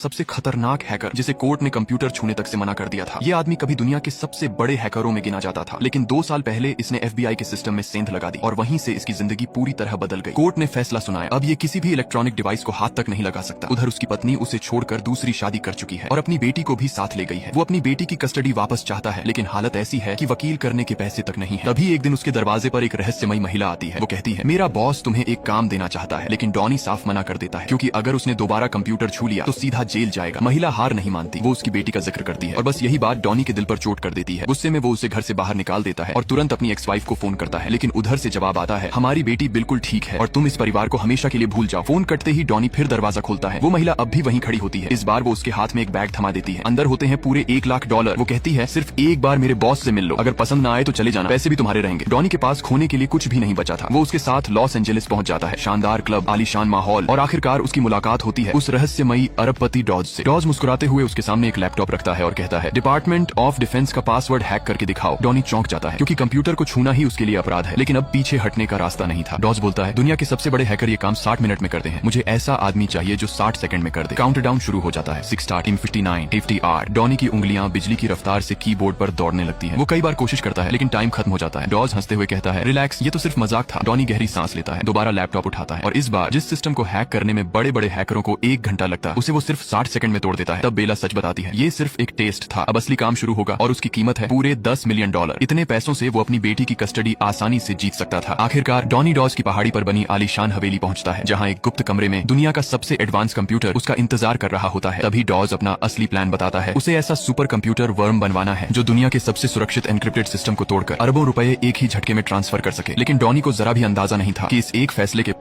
सबसे खतरनाक हैकर जिसे कोर्ट ने कंप्यूटर छूने तक से मना कर दिया था। ये आदमी कभी दुनिया के सबसे बड़े हैकरों में गिना जाता था, लेकिन 2 साल पहले इसने एफबीआई के सिस्टम में सेंध लगा दी और वहीं से इसकी जिंदगी पूरी तरह बदल गई। कोर्ट ने फैसला सुनाया, अब ये किसी भी इलेक्ट्रॉनिक डिवाइस को हाथ तक नहीं लगा सकता। उधर उसकी पत्नी उसे छोड़कर दूसरी शादी कर चुकी है और अपनी बेटी को भी साथ ले गई है। वो अपनी बेटी की कस्टडी वापस चाहता है, लेकिन हालत ऐसी है कि वकील करने के पैसे तक नहीं है। तभी एक दिन उसके दरवाजे पर एक रहस्यमयी महिला आती है। वो कहती है, मेरा बॉस तुम्हें एक काम देना चाहता है, लेकिन डॉनी साफ मना कर देता है क्योंकि अगर उसने दोबारा कंप्यूटर छू लिया तो सीधा जेल जाएगा। महिला हार नहीं मानती, वो उसकी बेटी का जिक्र करती है और बस यही बात डॉनी के दिल पर चोट कर देती है। गुस्से में वो उसे घर से बाहर निकाल देता है और तुरंत अपनी एक्स वाइफ को फोन करता है, लेकिन उधर से जवाब आता है, हमारी बेटी बिल्कुल ठीक है और तुम इस परिवार को हमेशा के लिए भूल जाओ। फोन कटते ही डॉनी फिर दरवाजा खोलता है। वो महिला अब भी वहीं खड़ी होती है। इस बार वो उसके हाथ में एक बैग थमा देती है। अंदर होते हैं पूरे $1 लाख। वो कहती है, सिर्फ एक बार मेरे बॉस से मिल लो, अगर पसंद ना आए तो चले जाना, पैसे भी तुम्हारे रहेंगे। डॉनी के पास खोने के लिए कुछ भी नहीं बचा था। वो उसके साथ लॉस एंजेलिस पहुंच जाता है। शानदार क्लब, आलीशान माहौल और आखिरकार उसकी मुलाकात होती है उस रहस्यमयी अरबपति डॉज से। डॉज मुस्कुराते हुए उसके सामने एक लैपटॉप रखता है और कहता है, डिपार्टमेंट ऑफ डिफेंस का पासवर्ड हैक करके दिखाओ। डॉनी चौंक जाता है क्योंकि कंप्यूटर को छूना ही उसके लिए अपराध है, लेकिन अब पीछे हटने का रास्ता नहीं था। डॉज बोलता है, दुनिया के सबसे बड़े हैकर ये काम 60 मिनट में करते हैं, मुझे ऐसा आदमी चाहिए जो 60 सेकंड में कर दे। काउंटडाउन शुरू हो जाता है। 6 स्टार्ट, 59, 50 डॉनी की उंगलियां बिजली की रफ्तार से कीबोर्ड पर दौड़ने लगती हैं। वो कई बार कोशिश करता है, लेकिन टाइम खत्म हो जाता है। डॉज हंसते हुए कहता है, रिलैक्स, ये तो सिर्फ मजाक था। डॉनी गहरी सांस लेता है, दोबारा लैपटॉप उठाता है और इस बार जिस सिस्टम को हैक करने में बड़े बड़े हैकरों को 1 घंटा लगता है, उसे वो सिर्फ 60 सेकंड में तोड़ देता है। तब बेला सच बताती है, ये सिर्फ एक टेस्ट था, अब असली काम शुरू होगा और उसकी कीमत है पूरे $10 मिलियन। इतने पैसों से वो अपनी बेटी की कस्टडी आसानी से जीत सकता था। आखिरकार डॉनी डॉज की पहाड़ी पर बनी आलीशान हवेली पहुंचता है, जहां एक गुप्त कमरे में दुनिया का सबसे एडवांस कंप्यूटर उसका इंतजार कर रहा होता है। तभी डॉज अपना असली प्लान बताता है। उसे ऐसा सुपर कंप्यूटर वर्म बनवाना है जो दुनिया के सबसे सुरक्षित एनक्रिप्टेड सिस्टम को तोड़कर अरबों रुपए एक ही झटके में ट्रांसफर कर सके। लेकिन डॉनी को जरा भी अंदाजा नहीं था कि इस एक फैसले के